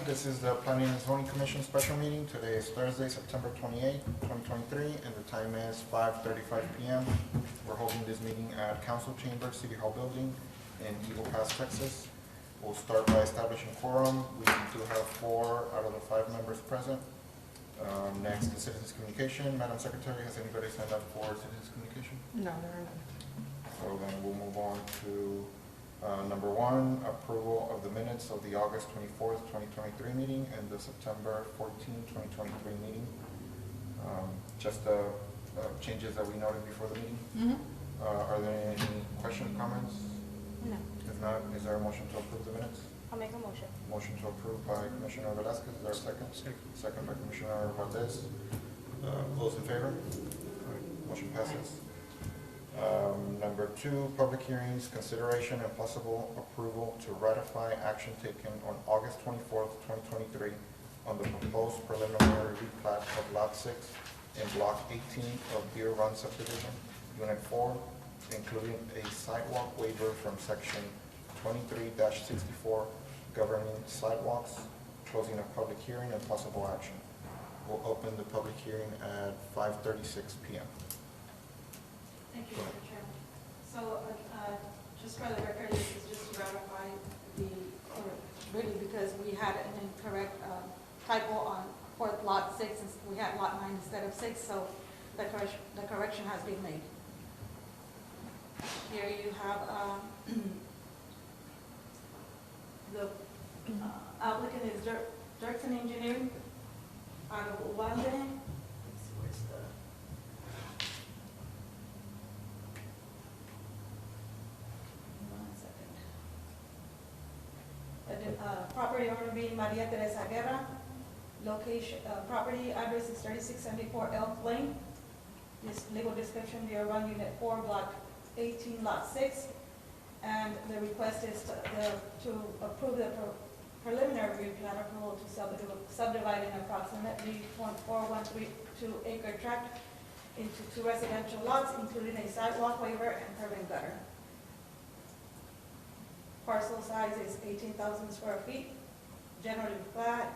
This is the Planning and Zoning Commission special meeting. Today is Thursday, September 28, 2023, and the time is 5:35 p.m. We're holding this meeting at Council Chamber, City Hall Building in Eagle Pass, Texas. We'll start by establishing quorum. We do have 4 out of the 5 members present. Next is citizens communication. Madam Secretary, has anybody signed up for citizens communication? No, there are none. So then we'll move on to number 1, approval of the minutes of the August 24th, 2023 meeting and the September 14th, 2023 meeting. Just changes that we noted before the meeting. Are there any questions, comments? No. If not, is there a motion to approve the minutes? I'll make a motion. Motion to approve by Commissioner Velasquez. Is there a second? Second by Commissioner Valdez. Those in favor? Motion passes. Number 2, public hearings, consideration and possible approval to ratify action taken on August 24th, 2023 on the proposed preliminary replat of Lot 6 in Block 18 of Deer Run subdivision, Unit 4, including a sidewalk waiver from Section 23-64 governing sidewalks, closing a public hearing and possible action. We'll open the public hearing at 5:36 p.m. Thank you, Mr. Chairman. So, just for the record, this is just to ratify really because we had an incorrect typo on for Lot 6, and we had Lot 9 instead of 6, so the correction has been made. Here you have the applicant is Dirksen Engineering out of Uvalde. Let's see, where's the... Property owner being Maria Teresa Guerra. Location, property address is 3674 Elk Lane. This legal description, Deer Run Unit 4, Block 18, Lot 6. And the request is to approve the preliminary replat approval to subdivide an approximately 0.4132 acre tract into 2 residential lots, including a sidewalk waiver and curb and gutter. Parcel size is 18,000 square feet, generally flat,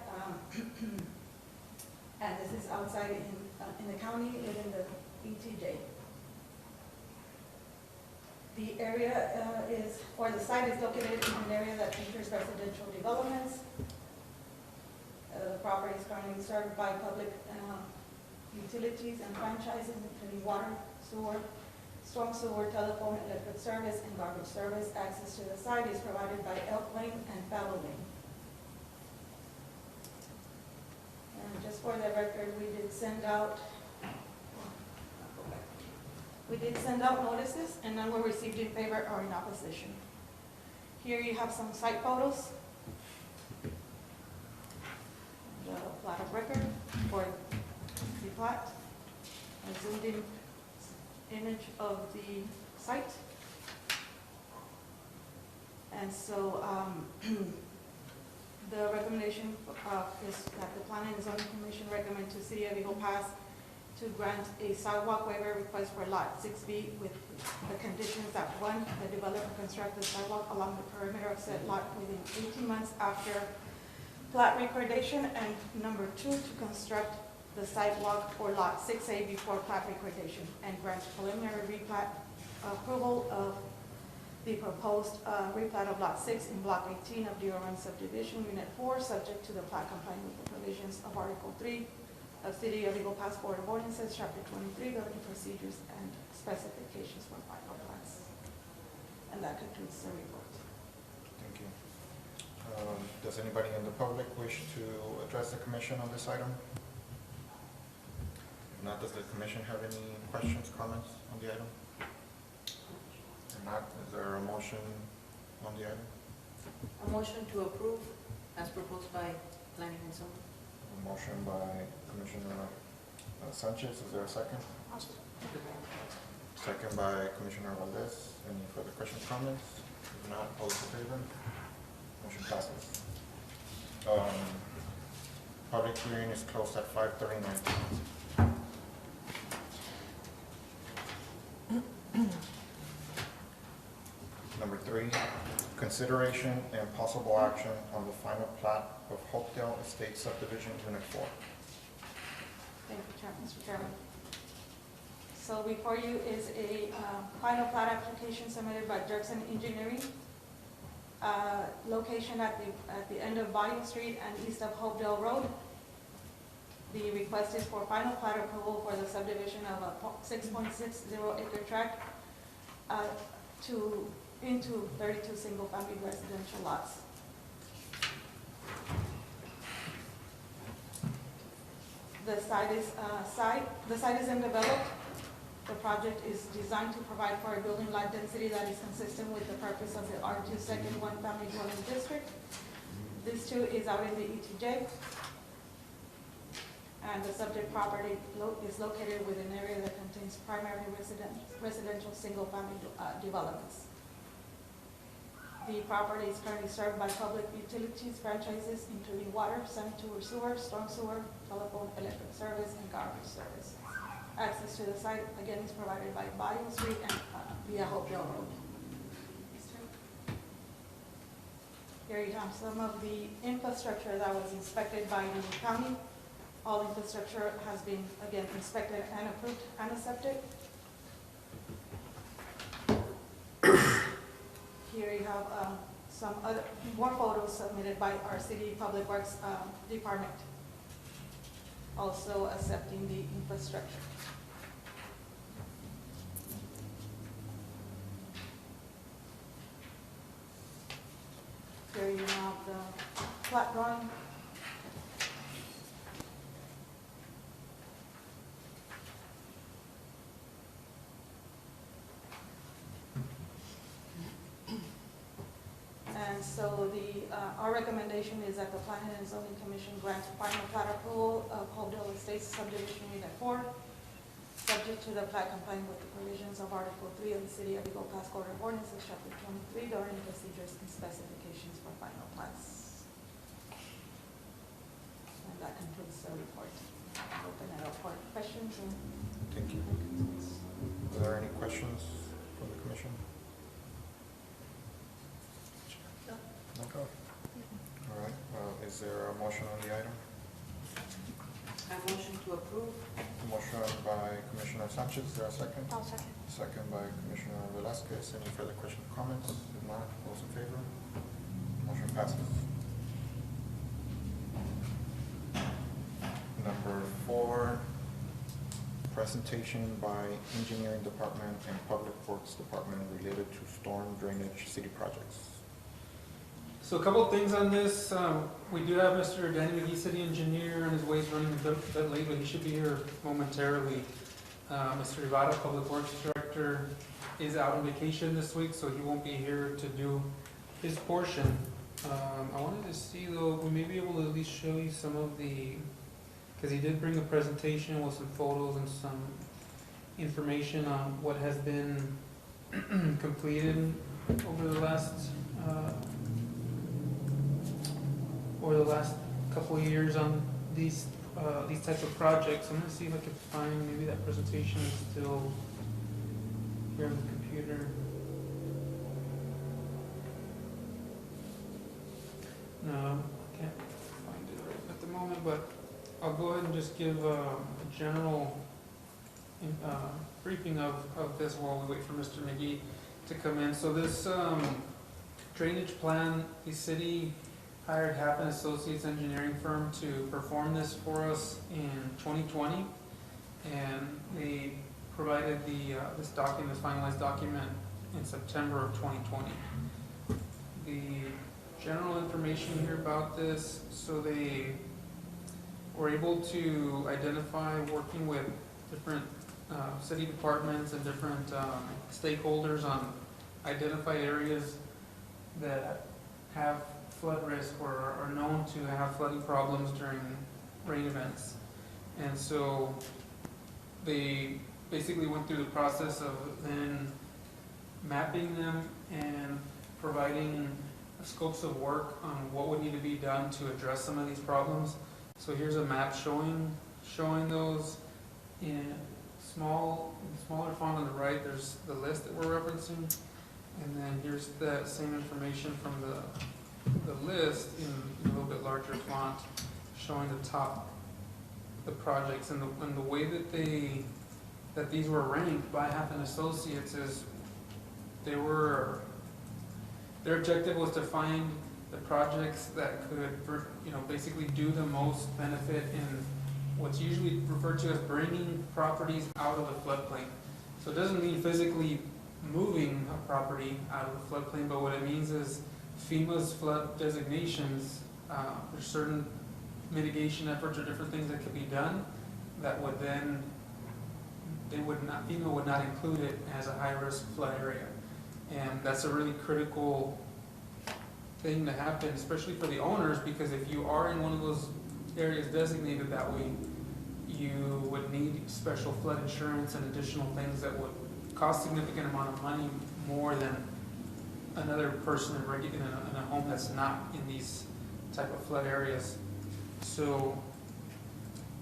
and this is outside in the county within the ETJ. The area the site is located in an area that features residential developments. The property is currently served by public utilities and franchises, including water, sewer, storm sewer, telephone, electric service, and garbage service. Access to the site is provided by Elk Lane and Fallow Lane. And just for the record, we did send out notices, and none were received in favor or in opposition. Here you have some site photos. The plat of record for the plat. A zoomed in image of the site. And so the recommendation is that the Planning and Zoning Commission recommend to City of Eagle Pass to grant a sidewalk waiver request for Lot 6B with the conditions that 1, the developer construct the sidewalk along the perimeter of said lot within 18 months after plat recordation, and number 2, to construct the sidewalk for Lot 6A before plat recordation, and grant preliminary replat approval of the proposed replat of Lot 6 in Block 18 of Deer Run Subdivision, Unit 4, subject to the plat complying with the provisions of Article 3 of City of Eagle Pass Board of Ordinances, Chapter 23, Governing Procedures and Specifications for Final Plats. And that concludes the report. Thank you. Does anybody in the public wish to address the commission on this item? If not, does the commission have any questions, comments on the item? If not, is there a motion on the item? A motion to approve as proposed by Planning and Zoning. A motion by Commissioner Sanchez. Is there a second? Second by Commissioner Valdez. Any further questions, comments? If not, all those in favor? Motion passes. Public hearing is closed at 5:39. Number 3, consider consideration and possible action on the final plat of Hopedale Estate Subdivision Unit 4. Thank you, Mr. Chairman. So before you is a final plat application submitted by Dirksen Engineering. Location at the end of Bayou Street and east of Hopedale Road. The request is for final plat approval for the subdivision of a 6.60 acre tract into 32 single-family residential lots. The site is undeveloped. The project is designed to provide for a building lot density that is consistent with the purpose of the R2 Second One Family Dwelling District. This too is out in the ETJ. And the subject property is located within an area that contains primarily residential single-family developments. The property is currently served by public utilities franchises, including water, sanitary sewer, storm sewer, telephone, electric service, and garbage service. Access to the site, again, is provided by Bayou Street and via Hopedale Road. Here you have some of the infrastructure that was inspected by the county. All infrastructure has been, again, inspected and approved and accepted. Here you have some other, more photos submitted by our City Public Works Department, also accepting the infrastructure. Here you have the plat drawing. And so our recommendation is that the Planning and Zoning Commission grant final plat approval of Hopedale Estates Subdivision Unit 4, subject to the plat complying with the provisions of Article 3 of the City of Eagle Pass Code of Ordinances, Chapter 23, governing procedures and specifications for final plats. And that concludes the report. I'll open it up for questions. Thank you. Are there any questions from the commission? No. All right, is there a motion on the item? I motion to approve. Motion by Commissioner Sanchez, is there a second? I'll second. Second by Commissioner Velasquez. Any further questions, comments? If not, those in favor? Motion passes. Number 4, presentation by Engineering Department and Public Works Department related to storm drainage city projects. So a couple of things on this. We do have Mr. Danny McGee, city engineer, on his way. He's running a bit late, but he should be here momentarily. Mr. Rivada, public works director, is out on vacation this week, so he won't be here to do his portion. I wanted to see though, we may be able to at least show you some of the, because he did bring a presentation with some photos and some information on what has been completed over the last couple of years on these types of projects. I'm gonna see if I can find, maybe that presentation is still here on the computer. No, I can't find it right at the moment, but I'll go ahead and just give a general briefing of this while we wait for Mr. McGee to come in. So this drainage plan, the city hired Happen Associates engineering firm to perform this for us in 2020, and they provided this document, this finalized document, in September of 2020. The general information here about this, so they were able to identify, working with different city departments and different stakeholders on identified areas that have flood risk or are known to have flooding problems during rain events. And so they basically went through the process of then mapping them and providing scopes of work on what would need to be done to address some of these problems. So here's a map showing those in smaller font on the right. There's the list that we're referencing. And then here's the same information from the list in a little bit larger font, showing the top, the projects, and the way that these were ranked by Happen Associates is their objective was to find the projects that could, basically do the most benefit in what's usually referred to as bringing properties out of the floodplain. So it doesn't mean physically moving a property out of the floodplain, but what it means is FEMA's flood designations, there's certain mitigation efforts or different things that could be done that would then, FEMA would not include it as a high-risk flood area. And that's a really critical thing to happen, especially for the owners, because if you are in one of those areas designated that way, you would need special flood insurance and additional things that would cost significant amount of money, more than another person in a home that's not in these type of flood areas. So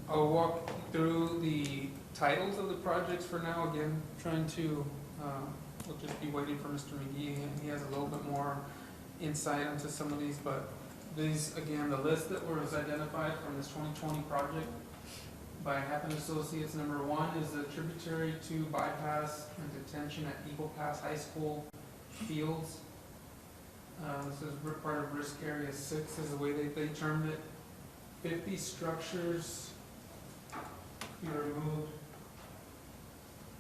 I'll walk through the titles of the projects for now. Again, trying to, we'll just be waiting for Mr. McGee. He has a little bit more insight into some of these, but these, again, the list that was identified from this 2020 project by Happen Associates. Number 1 is the tributary to bypass and detention at Eagle Pass High School fields. This is part of risk area 6 is the way they termed it. 50 structures be removed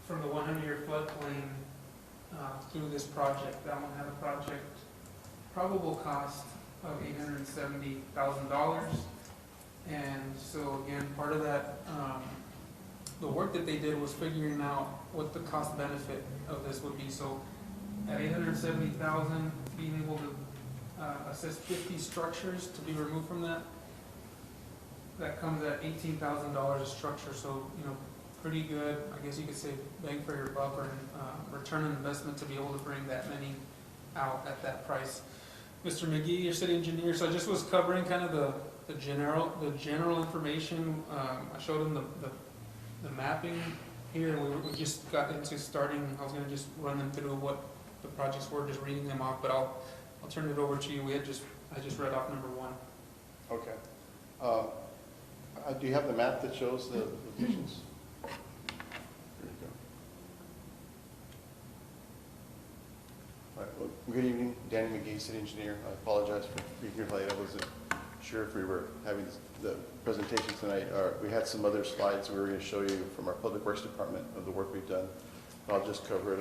from the 100-year floodplain through this project. That one had a project probable cost of $870,000. And so again, part of that, the work that they did was figuring out what the cost benefit of this would be. So at $870,000, being able to assist 50 structures to be removed from that comes at $18,000 a structure. So, pretty good, I guess you could say, bang for your buck, or return on investment to be able to bring that many out at that price. Mr. McGee, your city engineer, so I just was covering kind of the general information. I showed him the mapping here, and we just got into starting. I was going to just run them through what the projects were, just reading them off, but I'll turn it over to you. I just read off number 1. Okay. Do you have the map that shows the locations? There you go. All right, well, good evening, Danny McGee, city engineer. I apologize for being here late. I wasn't sure if we were having the presentation tonight. We had some other slides we were going to show you from our Public Works Department of the work we've done. I'll just cover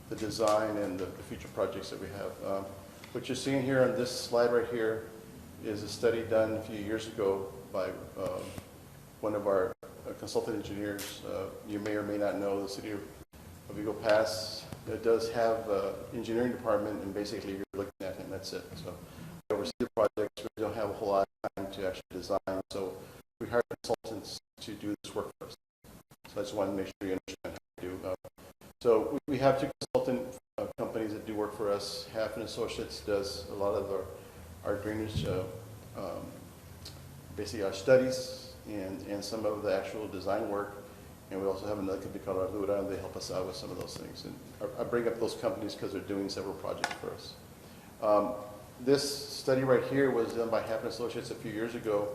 the design and the future projects that we have. What you're seeing here on this slide right here is a study done a few years ago by one of our consultant engineers. You may or may not know the city of Eagle Pass. It does have an engineering department, and basically you're looking at him, that's it. So we oversee the projects. We don't have a whole lot of time to actually design, so we hire consultants to do this work for us. So I just want to make sure you understand how to do. So we have 2 consultant companies that do work for us. Happen Associates does a lot of our drainage, basically our studies and some of the actual design work. And we also have another company called Arluda, and they help us out with some of those things. And I bring up those companies because they're doing several projects for us. This study right here was done by Happen Associates a few years ago.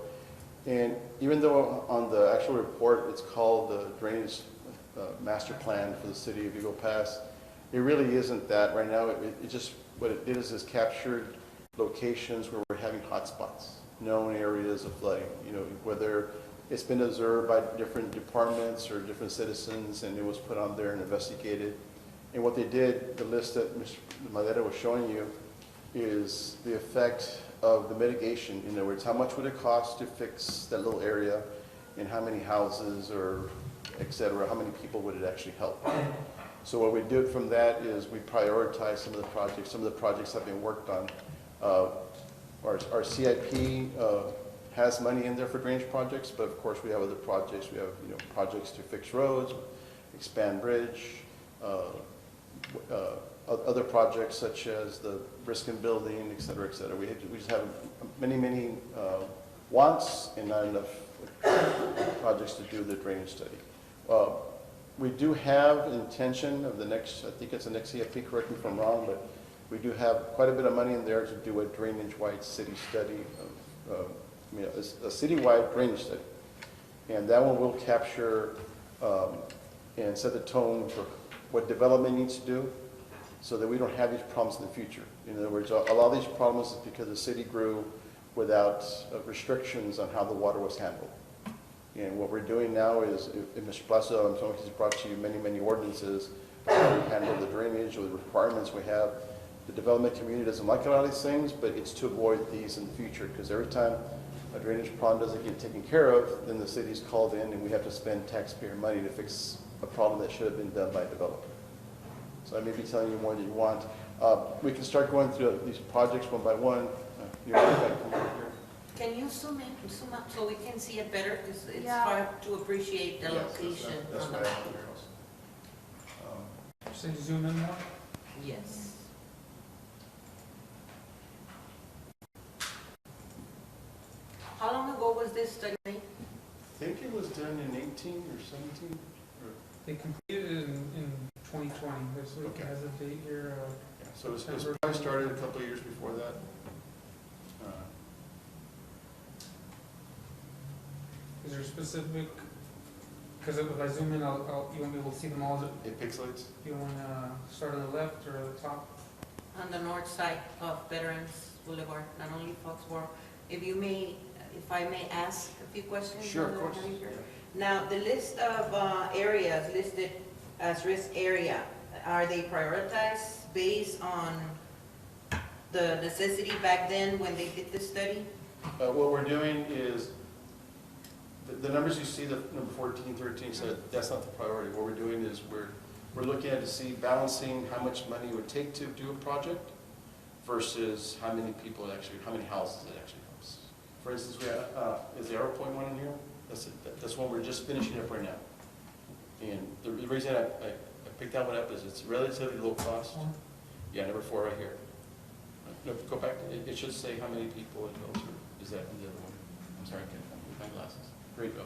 And even though on the actual report it's called the Drainage Master Plan for the city of Eagle Pass, it really isn't that. Right now, it just, what it did is captured locations where we're having hot spots, known areas of flooding, whether it's been observed by different departments or different citizens, and it was put on there and investigated. And what they did, the list that Mr. Madera was showing you, is the effect of the mitigation. In other words, how much would it cost to fix that little area, and how many houses or et cetera, how many people would it actually help? So what we did from that is we prioritized some of the projects. Some of the projects have been worked on. Our CIP has money in there for drainage projects, but of course we have other projects. We have projects to fix roads, expand bridge, other projects such as the Briskin building, et cetera, et cetera. We just have many wants and not enough projects to do the drainage study. We do have intention of the next, I think it's the next CFP, correct me if I'm wrong, but we do have quite a bit of money in there to do a drainage-wide city study, a citywide drainage study. And that one will capture and set the tone for what development needs to do so that we don't have these problems in the future. In other words, a lot of these problems is because the city grew without restrictions on how the water was handled. And what we're doing now is, if Mr. Plaza, I'm sorry, he's brought to you many, many ordinances, how we handle the drainage or the requirements we have. The development community doesn't like a lot of these things, but it's to avoid these in the future, because every time a drainage problem doesn't get taken care of, then the city's called in and we have to spend taxpayer money to fix a problem that should have been done by a developer. So I may be telling you more than you want. We can start going through these projects one by one. You want to come over here? Can you zoom up so we can see it better? Because it's Yeah. hard to appreciate the location That's on the what I map. have here also. So you zoom in more? Yes. How long ago was this study made? I think it was done in 18 or 17. They completed it in 2020. There's like, Okay. it has a date here. Yeah, so it's probably started a couple of years before that. Is there specific, because if I zoom in, you won't be able to see them all. Is It pixelates? it, you want to start on the left or the top? On the north side of Veterans Boulevard, not only Foxborough. If I may ask a few questions? Sure, of Madam course. Manager? Now, the list of areas listed as risk area, are they prioritized based on the necessity back then when they did the study? What we're doing is, the numbers you see, the number 14, 13, so that's not the priority. What we're doing is we're looking at to see balancing how much money it would take to do a project versus how many people actually, how many houses it actually helps. For instance, we have, is the Arrow Point one in here? That's one we're just finishing up right now. And the reason I picked that one up is it's relatively low cost. Yeah, number 4 right here. No, go back, it should say how many people it goes through. Is that the other one? I'm sorry, I can't find my glasses. There you go.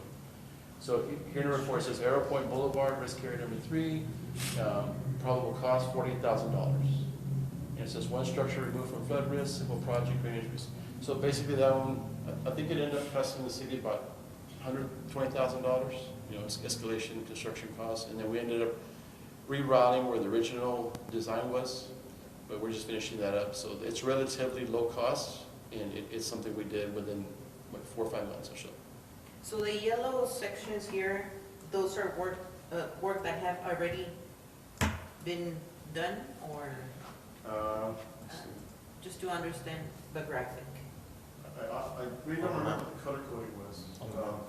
So here number 4 says Arrow Point Boulevard, risk area number 3, probable cost $48,000. And it says one structure removed from flood risk, civil project, drainage risk. So basically that one, I think it ended up costing the city about $120,000, it's escalation, construction costs, and then we ended up rerouting where the original design was, but we're just finishing that up. So it's relatively low cost, and it's something we did within, 4 or 5 months or so. So the yellow sections here, those are work that have already been done, or Let's see. just to understand the graphic? I really don't remember what the color coding was.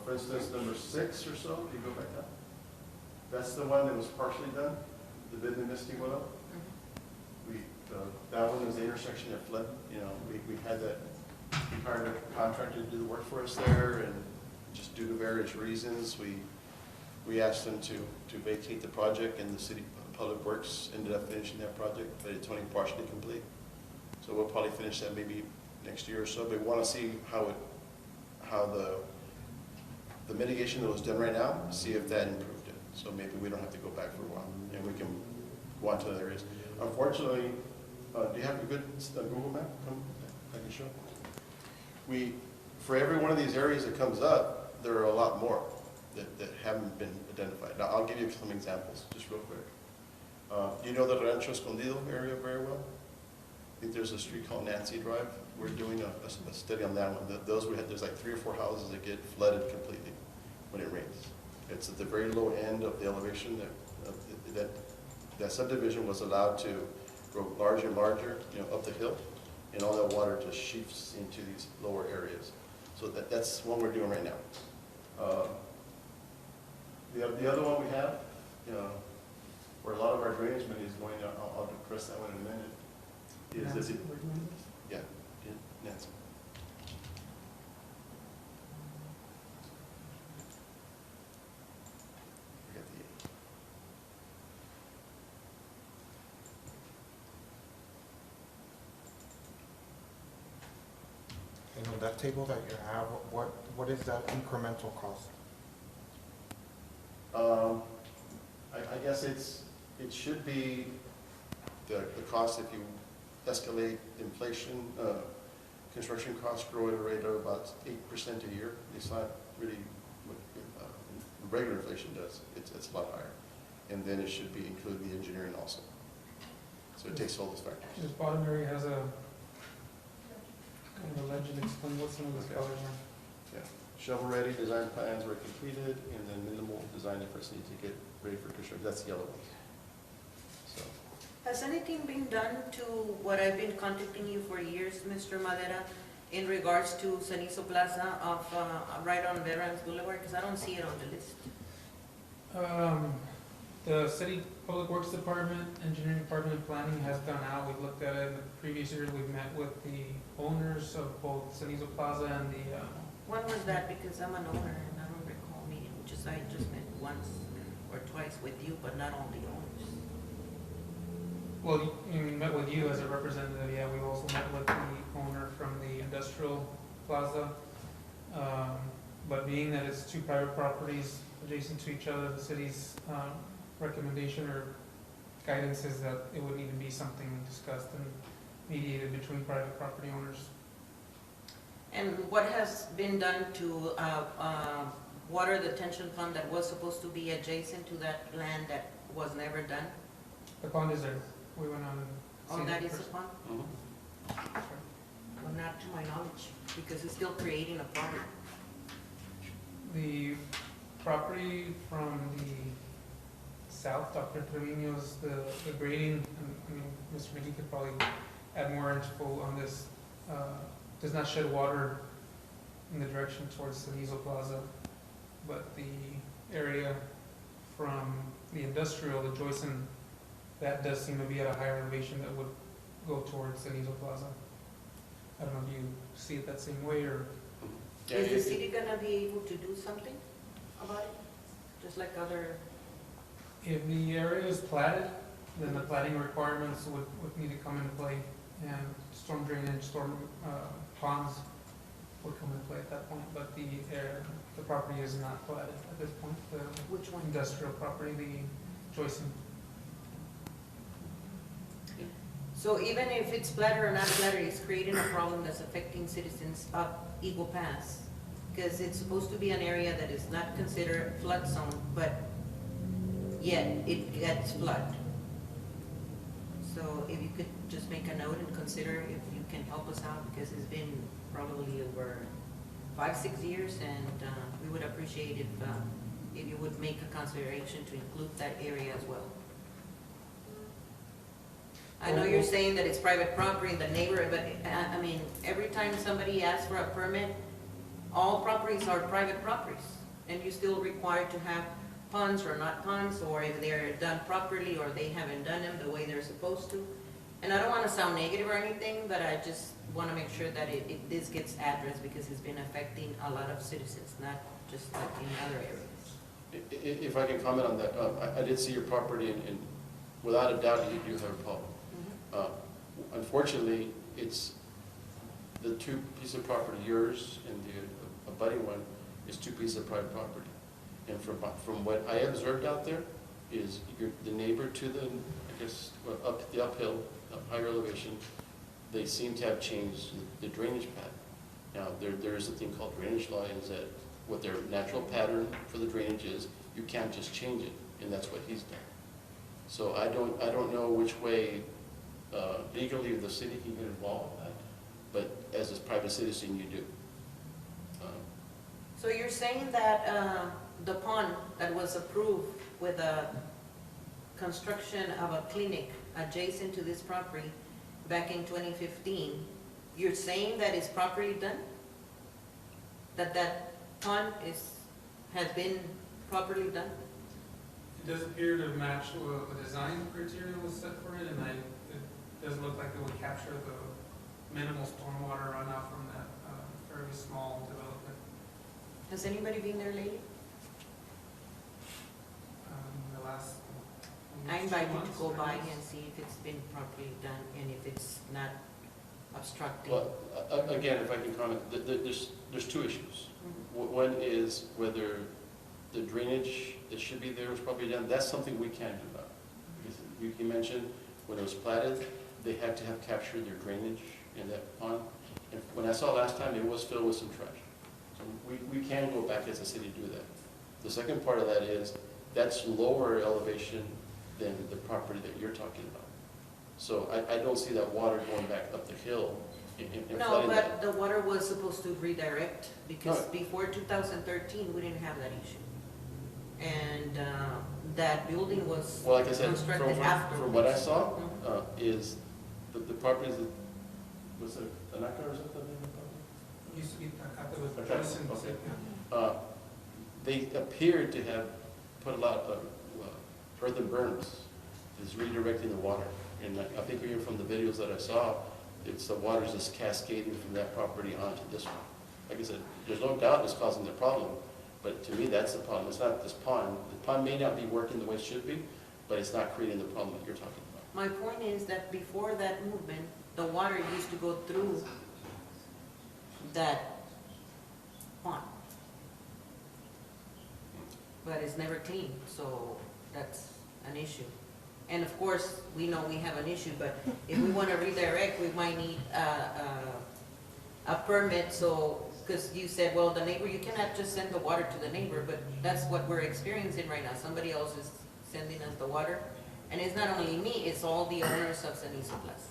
For instance, number 6 or so, do you go back up? That's the one that was partially done, the Bid Misty Willow. That one was the intersection that flooded. We had that, we hired a contractor to do the work for us there, and just due to various reasons, we asked them to vacate the project, and the city Public Works ended up finishing that project, but it's only partially complete. So we'll probably finish that maybe next year or so, but we want to see how the mitigation that was done right now, see if that improved it. So maybe we don't have to go back for a while, and we can go on to other areas. Unfortunately, do you have a good Google map? I can show. For every one of these areas that comes up, there are a lot more that haven't been identified. Now, I'll give you some examples, just real quick. You know the Rancho Escondido area very well? I think there's a street called Nancy Drive. We're doing a study on that one. There's like 3 or 4 houses that get flooded completely when it rains. It's at the very low end of the elevation that subdivision was allowed to grow larger and larger, up the hill, and all that water just sheets into these lower areas. So that's one we're doing right now. The other one we have, where a lot of our drainage money is going, I'll address that one in a minute. Nancy, Yeah, Nancy. Forget the A. And on that table that you have, what is that incremental cost? I guess it should be the cost if you escalate inflation, construction costs grow at a rate of about 8% a year. It's not really what regular inflation does. It's a lot higher. And then it should be include the engineering also. So it takes all those factors. This bottom area has a kind of a legend explain what some of those colors are. Yeah. Shovel-ready design plans were completed, and then minimal design efforts need to get ready for construction. That's the yellow ones. So, Has anything been done to what I've been contacting you for years, Mr. Madera, in regards to Cenizo Plaza of, right on Veterans Boulevard? Because I don't see it on the list. The city public works department, engineering department, and planning has gone out. We've looked at it in the previous years. We've met with the owners of both Cenizo Plaza and the, When was that? Because I'm an owner and I don't recall meeting, I just met once or twice with you, but not all the owners. well, we met with you as a representative. Yeah, we also met with the owner from the industrial plaza. But being that it's two private properties adjacent to each other, the city's, recommendation or guidance is that it would need to be something discussed and mediated between private property owners. And what has been done to water the detention fund that was supposed to be adjacent to that land that was never done? The pond is there. We went on and Oh, seen that it is the first. pond? mhm. Well, not to my knowledge, because it's still creating a pond. The property from the south, Dr. Trevino's, the grading, and, I mean, Mr. McGee could probably add more info on this, does not shed water in the direction towards Cenizo Plaza, but the area from the industrial, the Joyson, that does seem to be at a higher elevation that would go towards Cenizo Plaza. I don't know if you see it that same way, or Yeah, Is the it- city gonna be able to do something about it? Just like other, if the area is platted, then the platting requirements would need to come into play, and storm drainage, storm, ponds would come into play at that point, but the property is not platted at this point, the which one? industrial property, the Joyson. So even if it's platted or not platted, it's creating a problem that's affecting citizens of Eagle Pass. Because it's supposed to be an area that is not considered flood zone, but yet it gets flood. So if you could just make a note and consider if you can help us out, because it's been probably over 5-6 years, and we would appreciate if you would make a consideration to include that area as well. I know you're saying that it's private property in the neighborhood, but I mean, every time somebody asks for a permit, all properties are private properties, and you're still required to have ponds or not ponds, or if they're done properly or they haven't done them the way they're supposed to. And I don't want to sound negative or anything, but I just want to make sure that this gets addressed, because it's been affecting a lot of citizens, not just like in other areas. If I can comment on that, I did see your property, and without a doubt, you do have a problem. Unfortunately, it's the two pieces of property, yours and the abutting one, is two pieces of private property. And from what I observed out there, is the neighbor to the, I guess, up the uphill, higher elevation, they seem to have changed the drainage pattern. Now, there is a thing called drainage law, is that what their natural pattern for the drainage is, you can't just change it, and that's what he's done. So I don't know which way legally the city can get involved in that, but as a private citizen, you do. So you're saying that the pond that was approved with a construction of a clinic adjacent to this property back in 2015, you're saying that it's properly done? That pond has been properly done? It does appear to match what the design criteria was set for it, and it doesn't look like it would capture the minimal stormwater runoff from that fairly small development. Has anybody been there lately? The last I almost invite 2 you to months, go by perhaps. and see if it's been properly done and if it's not obstructing. Well, again, if I can comment, there's two issues. Mhm. One is whether the drainage that should be there was probably done, that's something we can't do now. Because you mentioned, when it was platted, they had to have captured their drainage in that pond. And when I saw last time, it was filled with some trash. So we can go back as a city to do that. The second part of that is, that's lower elevation than the property that you're talking about. So I don't see that water going back up the hill and No, flooding that. but the water was supposed to redirect, because Right. before 2013, we didn't have that issue. And that building was Well, like I said, constructed after. from what I saw, Mhm. is the properties that, was it Tanaka or something? in the property? Used to be, after with Okay, Johnson, okay. yeah. They appeared to have put a lot of earthen berms, is redirecting the water. And I think even from the videos that I saw, it's the water's just cascading from that property onto this one. Like I said, there's no doubt it's causing the problem, but to me, that's the problem. It's not this pond. The pond may not be working the way it should be, but it's not creating the problem that you're talking about. My point is that before that movement, the water used to go through that pond. But it's never clean, so that's an issue. And of course, we know we have an issue, but if we want to redirect, we might need a permit, so, because you said, well, the neighbor, you cannot just send the water to the neighbor, but that's what we're experiencing right now. Somebody else is sending us the water. And it's not only me, it's all the owners of San Isablas.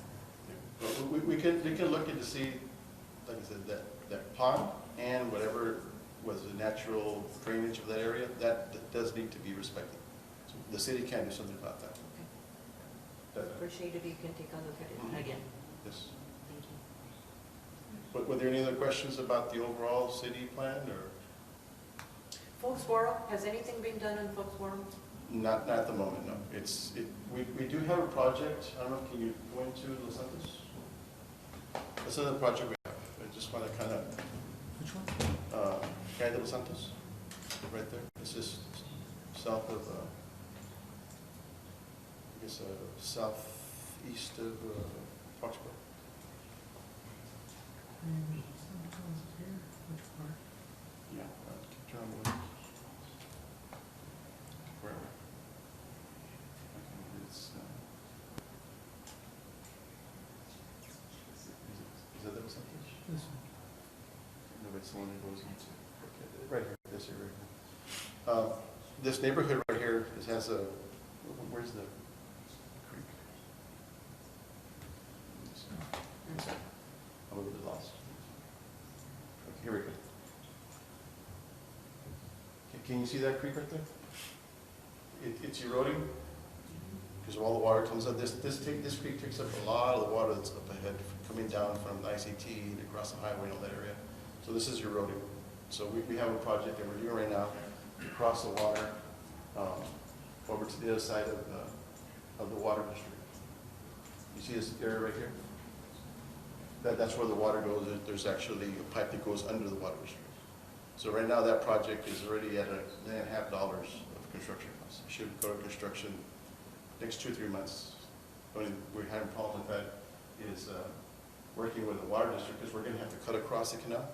But we can look into see, like I said, that pond and whatever was the natural drainage of that area, that does need to be respected. So the city can do something about that. Definitely. Appreciate if you can take a look at it again. Yes. Thank you. But were there any other questions about the overall city plan, or? Foxborough, has anything been done in Foxborough? Not at the moment, no. We do have a project, I don't know, can you go into Los Santos? This is a project we have, I just want to kind of, Which one? Calle de Los Santos, right there. This is south of, I guess, southeast of Foxborough. Which part? Yeah. Keep trying to. Where are we? Okay, it's, is that the Los Santos? This one. No, it's the one that goes into, okay, right here, this area right here. This neighborhood right here, this has a, where's the creek? I'm a little bit lost. Okay, here we go. Can you see that creek right there? It's eroding because all the water comes up. This creek takes up a lot of the water that's up ahead, coming down from the ICT and across the highway and all that area. So this is eroding. So we have a project that we're doing right now to cross the water over to the other side of the water district. You see this area right here? That's where the water goes. There's actually a pipe that goes under the water district. So right now that project is already at $1.5 million of construction costs. It should go to construction next 2 or 3 months. The only we're having a problem with that is working with the water district, because we're going to have to cut across the canal,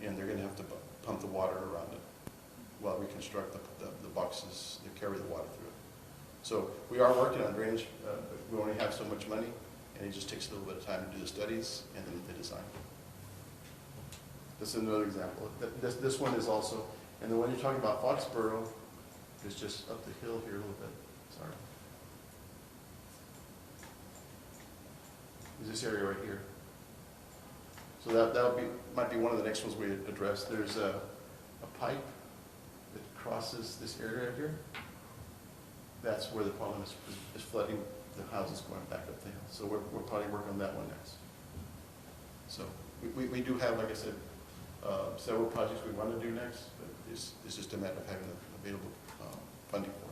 and they're going to have to pump the water around it while we construct the boxes that carry the water through it. So we are working on drainage, but we only have so much money, and it just takes a little bit of time to do the studies and then the design. This is another example. This one is also, and the one you're talking about, Foxborough, is just up the hill here a little bit. Sorry. Is this area right here. So that'll be, might be one of the next ones we address. There's a pipe that crosses this area here. That's where the problem is flooding the houses going back up the hill. So we're probably working on that one next. So we do have, like I said, several projects we want to do next, but it's just a matter of having available funding for it.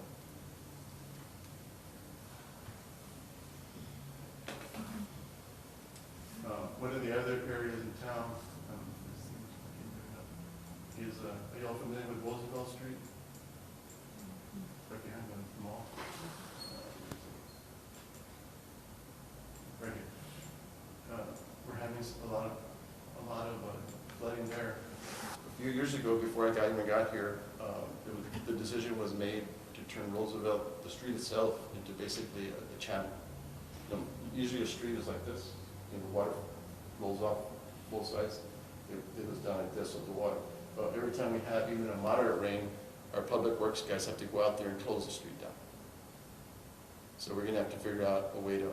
One of the other areas in town is, are you all familiar with Roosevelt Street? Right behind the mall. Right here. We're having a lot of flooding there. A few years ago, before I even got here, the decision was made to turn Roosevelt, the street itself, into basically a channel. Usually a street is like this, water rolls off both sides. It was done like this with the water. But every time we have even a moderate rain, our public works guys have to go out there and close the street down. So we're gonna have to figure out a way to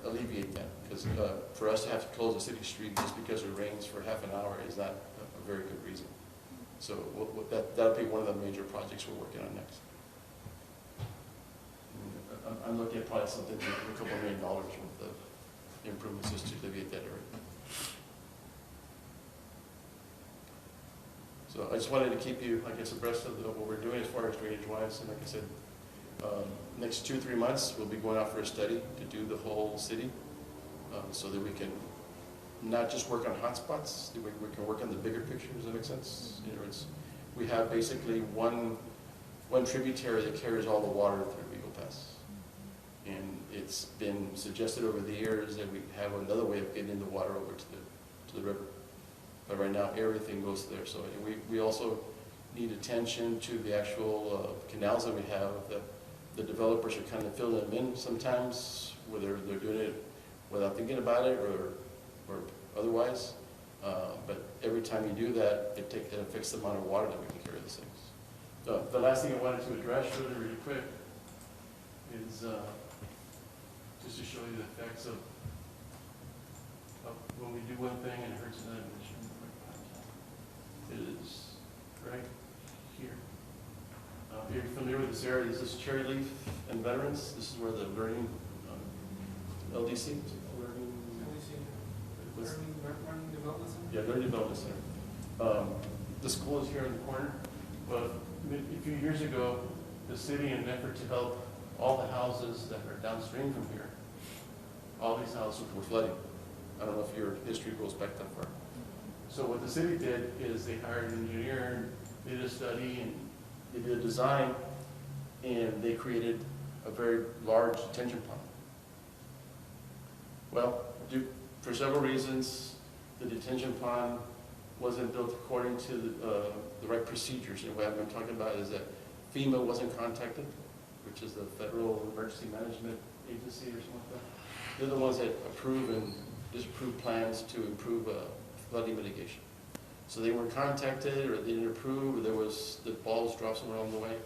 alleviate that, because for us to have to close a city street just because it rains for half an hour is not a very good reason. So that'll be one of the major projects we're working on next. I'm looking at probably something like $2 million worth of improvements just to alleviate that area. So I just wanted to keep you, I guess, abreast of what we're doing as far as drainage wise, and like I said, next 2-3 months, we'll be going out for a study to do the whole city, so that we can not just work on hotspots, we can work on the bigger picture. Does that make sense? You know, we have basically one tributary that carries all the water through Eagle Pass. And it's been suggested over the years that we have another way of getting the water over to the river. But right now, everything goes there. So we also need attention to the actual canals that we have. The developers are kind of filling them in sometimes, whether they're doing it without thinking about it or otherwise. But every time you do that, it affects the amount of water that we can carry these things. The last thing I wanted to address really quick is just to show you the effects of when we do one thing and it hurts another. It is right here. If you're familiar with this area, this is Cherry Leaf and Veterans. This is where the learning LDC, learning Development Center? Yeah, Learning Development Center. The school is here in the corner, but a few years ago, the city, in an effort to help all the houses that are downstream from here, all these houses were flooding. I don't know if your history goes back that far. So what the city did is they hired an engineer, did a study, and they did a design, and they created a very large detention pond. Well, for several reasons, the detention pond wasn't built according to the right procedures. And what I've been talking about is that FEMA wasn't contacted, which is the Federal Emergency Management Agency or something like that. They're the ones that approve and disapprove plans to improve flooding mitigation. So they weren't contacted, or they didn't approve, or the balls dropped somewhere along the way.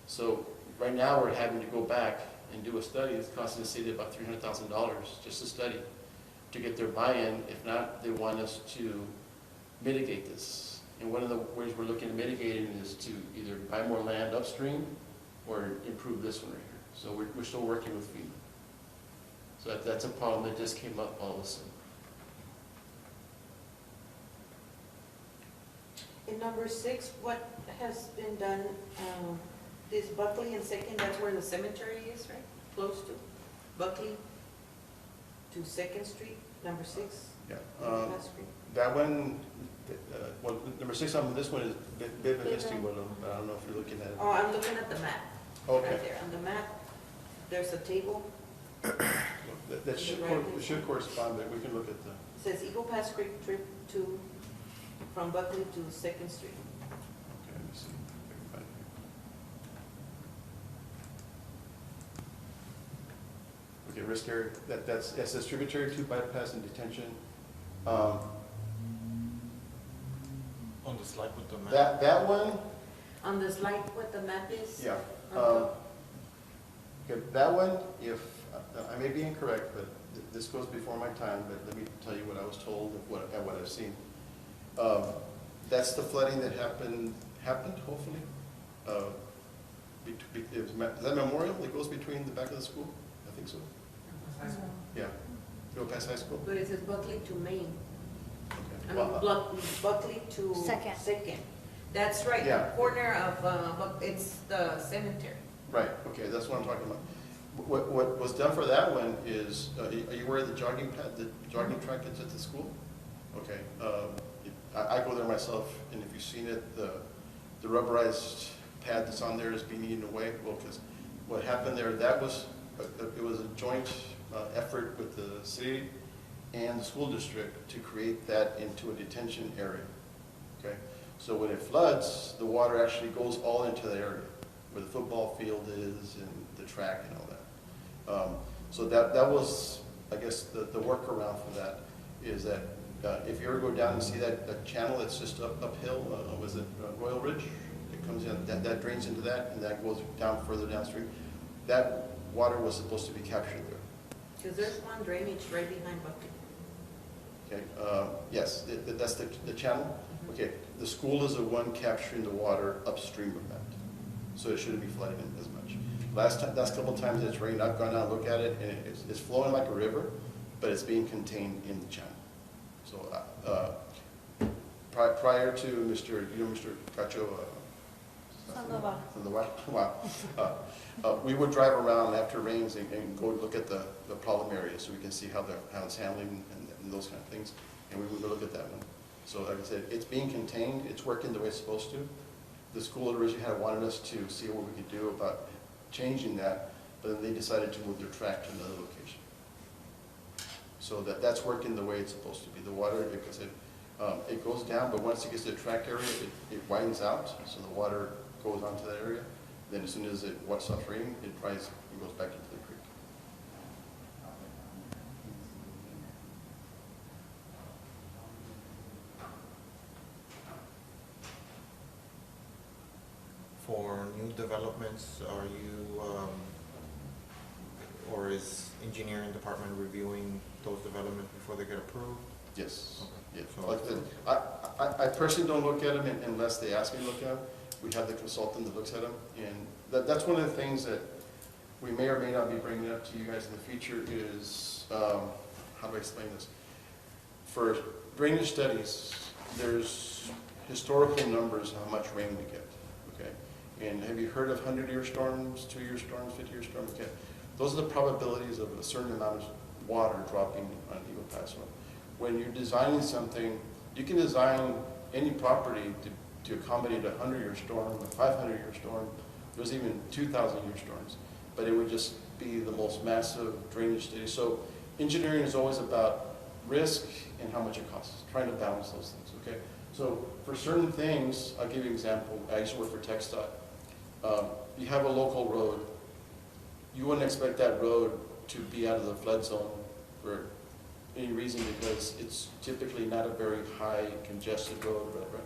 So right now we're having to go back and do a study. It's costing the city about $300,000 just a study to get their buy-in. If not, they want us to mitigate this. And one of the ways we're looking at mitigating is to either buy more land upstream or improve this one right here. So we're still working with FEMA. So that's a problem that just came up all of a sudden. In number 6, what has been done, this Buckley and Second, that's where the cemetery is, right? Close to Buckley to Second Street, number 6? Yeah. Last screen. That one, well, number 6 on this one is Bibb and Misty one, but I don't know if you're looking at it. Oh, I'm looking at the map. Okay. Right there, on the map, there's a table. That should correspond, but we can look at the. It says Eagle Pass Creek trip from Buckley to Second Street. Okay, let me see if I can find it here. Okay, risk area, it says tributary to bypass and detention. On the slide with the map. That one, On the slide, what the map is? yeah. Okay. Okay, that one, if, I may be incorrect, but this goes before my time, but let me tell you what I was told and what I've seen. That's the flooding that happened, hopefully. Is that Memorial that goes between the back of the school? I think so. Yeah, go past high school. But it says Buckley to Main. Okay. I mean, Buckley to Second. Second. That's right, Yeah. the corner of, it's the cemetery. Right, okay, that's what I'm talking about. What was done for that one is, are you aware of the jogging pad, the jogging track that's at the school? Okay, I go there myself, and if you've seen it, the rubberized pad that's on there is being eaten away. Well, because what happened there, it was a joint effort with the city and the school district to create that into a detention area, okay? So when it floods, the water actually goes all into the area where the football field is and the track and all that. So that was, I guess, the workaround for that is that if you ever go down and see that channel that's just uphill, was it Royal Ridge? It comes in, that drains into that, and that goes down further downstream. That water was supposed to be captured there. Because there's one drainage right behind Buckley. Okay, yes, that's the channel. Okay, the school is the one capturing the water upstream of that, so it shouldn't be flooding in as much. Last couple of times it's rained, I've gone down and looked at it, and it's flowing like a river, but it's being contained in the channel. So prior to Mr. Cacho, Sandoval. wow. We would drive around after rains and go look at the problem areas so we can see how it's handling and those kind of things. And we would go look at that one. So like I said, it's being contained, it's working the way it's supposed to. The school originally had wanted us to see what we could do about changing that, but then they decided to move their track to another location. So that's working the way it's supposed to be. The water, because it goes down, but once it gets to the track area, it widens out, so the water goes onto that area. Then as soon as it stops raining, it goes back into the creek. For new developments, are you, or is engineering department reviewing those developments before they get approved? Yes. Okay. Yeah. So- Like I personally don't look at them unless they ask me to look at them. We have the consultant that looks at them, and that's one of the things that we may or may not be bringing up to you guys in the future is, how do I explain this? For drainage studies, there's historical numbers of how much rain we get, okay? And have you heard of 100-year storms, 2-year storms, 50-year storms? Okay. Those are the probabilities of a certain amount of water dropping on Eagle Pass. So when you're designing something, you can design any property to accommodate a 100-year storm, a 500-year storm. There's even 2,000-year storms, but it would just be the most massive drainage study. So engineering is always about risk and how much it costs, trying to balance those things, okay? So for certain things, I'll give you an example. I used to work for TxDOT. You have a local road. You wouldn't expect that road to be out of the flood zone for any reason because it's typically not a very high congested road, right?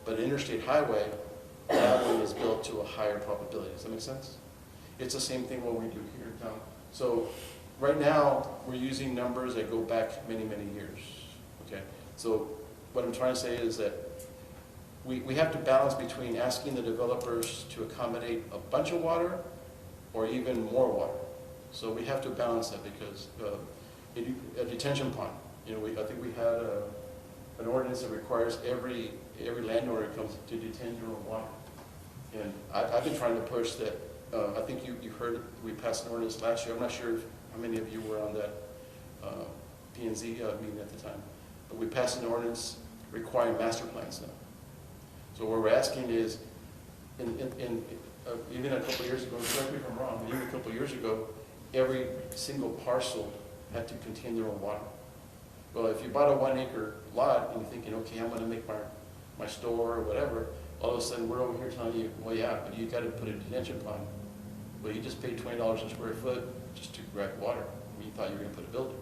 But an interstate highway, that one is built to a higher probability. Does that make sense? It's the same thing what we do here in town. So right now, we're using numbers that go back many, many years, okay? So what I'm trying to say is that we have to balance between asking the developers to accommodate a bunch of water or even more water. So we have to balance that because a detention pond, I think we had an ordinance that requires every landowner comes to detain their own water. And I've been trying to push that. I think you heard we passed an ordinance last year. I'm not sure how many of you were on that P&Z meeting at the time. But we passed an ordinance requiring master plans now. So what we're asking is, even a couple of years ago, correct me if I'm wrong, but even a couple of years ago, every single parcel had to contain their own water. Well, if you bought a 1 acre lot and you're thinking, okay, I'm going to make my store or whatever, all of a sudden we're over here telling you, well, yeah, but you got to put a detention pond. Well, you just paid $20 a square foot just to grab water. You thought you were going to put a building.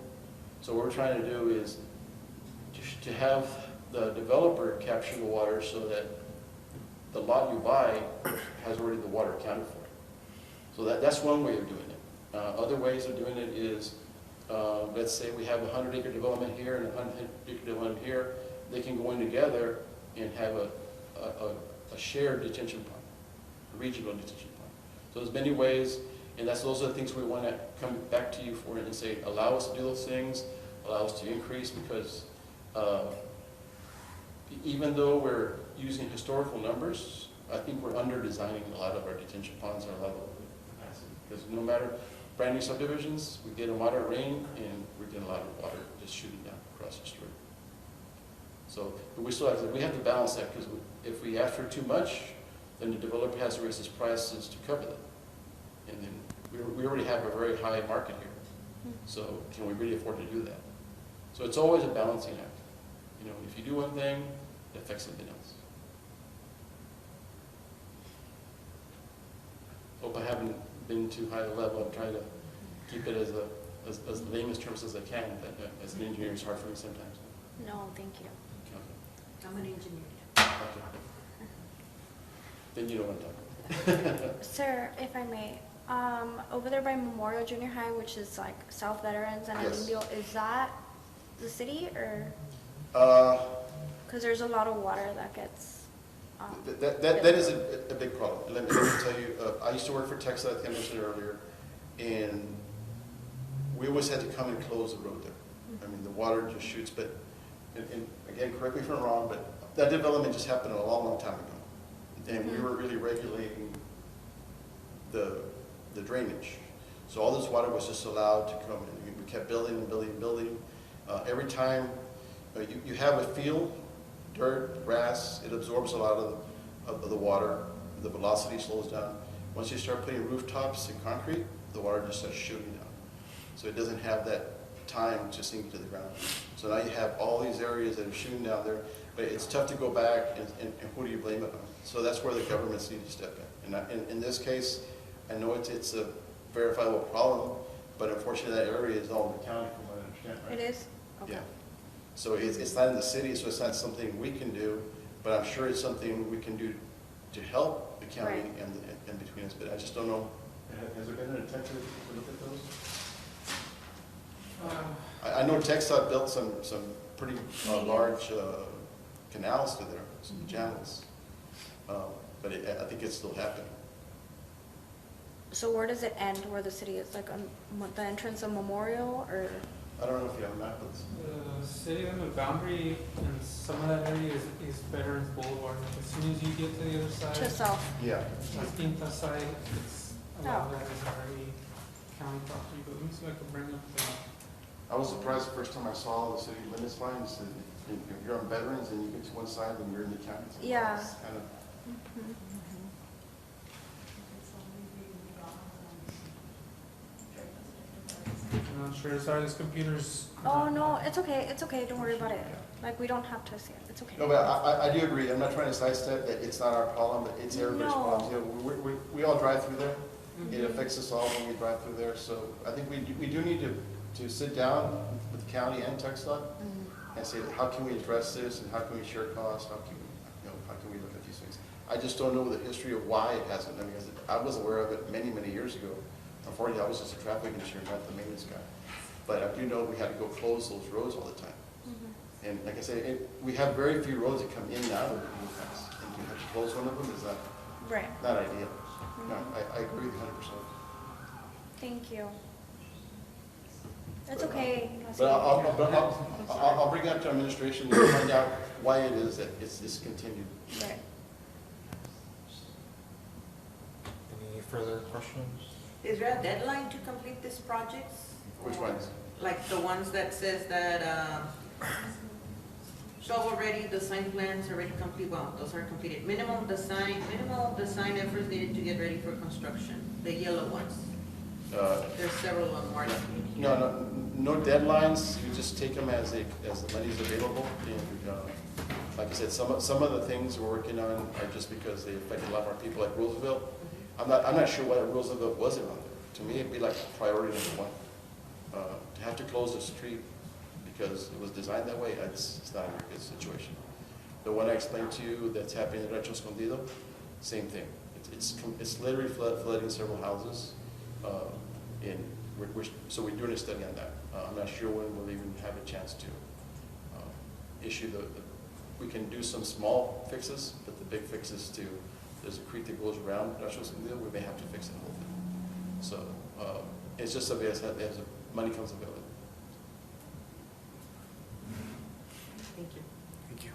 So what we're trying to do is to have the developer capture the water so that the lot you buy has already the water accounted for. So that's one way of doing it. Other ways of doing it is, let's say we have a 100-acre development here and a 100-acre development here. They can go in together and have a shared detention pond, a regional detention pond. So there's many ways, and those are the things we want to come back to you for and say, allow us to do those things, allow us to increase, because even though we're using historical numbers, I think we're under-designing a lot of our detention ponds and a lot of capacity. Because no matter brand new subdivisions, we get a moderate rain and we get a lot of water just shooting down across the street. So, but we have to balance that, because if we ask for too much, then the developer has to raise his prices to cover that. And then we already have a very high market here. So can we really afford to do that? So it's always a balancing act. You know, if you do one thing, it affects something else. Hope I haven't been too high a level. I'm trying to keep it as layman's terms as I can, but as an engineer, it's hard for me sometimes. No, thank you. Okay. I'm an engineer. Okay. Then you know what I'm talking about. Sir, if I may, over there by Memorial Junior High, which is like South Veterans and Yes. Indio, is that the city or? Uh, Because there's a lot of water that gets. That is a big problem. Let me tell you, I used to work for Texas, like I mentioned earlier, and we always had to come and close the road there. I mean, the water just shoots, but, and again, correct me if I'm wrong, but that development just happened a long, long time ago. And we were really regulating the drainage. So all this water was just allowed to come in. We kept building and building and building. Every time you have a field, dirt, grass, it absorbs a lot of the water. The velocity slows down. Once you start putting rooftops and concrete, the water just starts shooting down. So it doesn't have that time to sink to the ground. So now you have all these areas that are shooting down there, but it's tough to go back, and who do you blame it on? So that's where the governments need to step in. And in this case, I know it's a verifiable problem, but unfortunately that area is all in the county from what I understand, right? It is? Okay. Yeah. So it's not in the city, so it's not something we can do, but I'm sure it's something we can do to help the county Right. and between us, but I just don't know. Has there been an attempt to look at those? I know TxDOT built some pretty large canals to there, some channels, but I think it's still happening. So where does it end, where the city is, like on the entrance of Memorial, or? I don't know if you have a map of this. The city limit boundary and some of that area is Veterans Boulevard. Like as soon as you get to the other side, To south? Yeah. La Quinta side, it's, a lot of Oh. that is already county property, but let me see if I can bring up the. I was surprised the first time I saw the city limits lines, and if you're on Veterans and you get to one side, then you're in the county. So Yeah. it's kind of, I'm not sure, sorry, this computer's. Oh, no, it's okay, don't worry about it. Like, we don't have to see it, it's okay. no, but I do agree, I'm not trying to sidestep that it's not our problem, but it's everybody's No. problem. You know, we all drive through there, it affects us all when we drive through there, so I think we do need to sit down with the county and TxDOT and say, how can we address this, and how can we share costs, how can we, how can we look at these things? I just don't know the history of why it hasn't, I mean, I was aware of it many, many years ago. Unfortunately, I was just a traffic engineer, not the maintenance guy. But I do know we had to go close those roads all the time. And like I say, we have very few roads that come in and out of the pass. And you have to close one of them, is Right, not ideal. No, I agree with you 100%. thank you. It's okay. But I'll bring it up to administration and find out why it is that it's discontinued. Right. Any further questions? Is there a deadline to complete these projects? Which ones? Like the ones that says that, shovel ready, design plans already complete, well, those are completed. Minimal design efforts needed to get ready for construction, the yellow ones. There's several of them, Marty. No deadlines, you just take them as the money's available. And like I said, some of the things we're working on are just because they affect a lot of our people, like Roosevelt. I'm not sure why Roosevelt wasn't on there. To me, it'd be like priority number one. To have to close the street because it was designed that way, it's not a very good situation. The one I explained to you that's happening in Rancho Escondido, same thing. It's literally flooding several houses. So we're doing a study on that. I'm not sure when we'll even have a chance to issue we can do some small fixes, but the big fixes there's a creek that goes around Rancho Escondido, we may have to fix the whole thing. So it's just something as money comes available. Thank you. Thank you.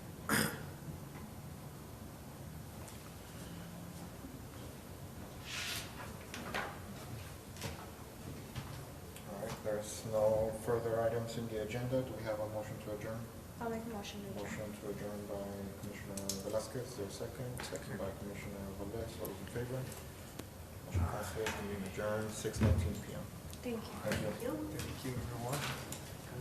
All right, there's no further items in the agenda. Do we have a motion to adjourn? I'll make a motion to adjourn. Motion to adjourn by Commissioner Velasquez, is there a second? Second by Commissioner Valdez, all those in favor? Motion passes, meeting adjourned, 6:19 p.m. Thank you. Thank you. Thank you, everyone.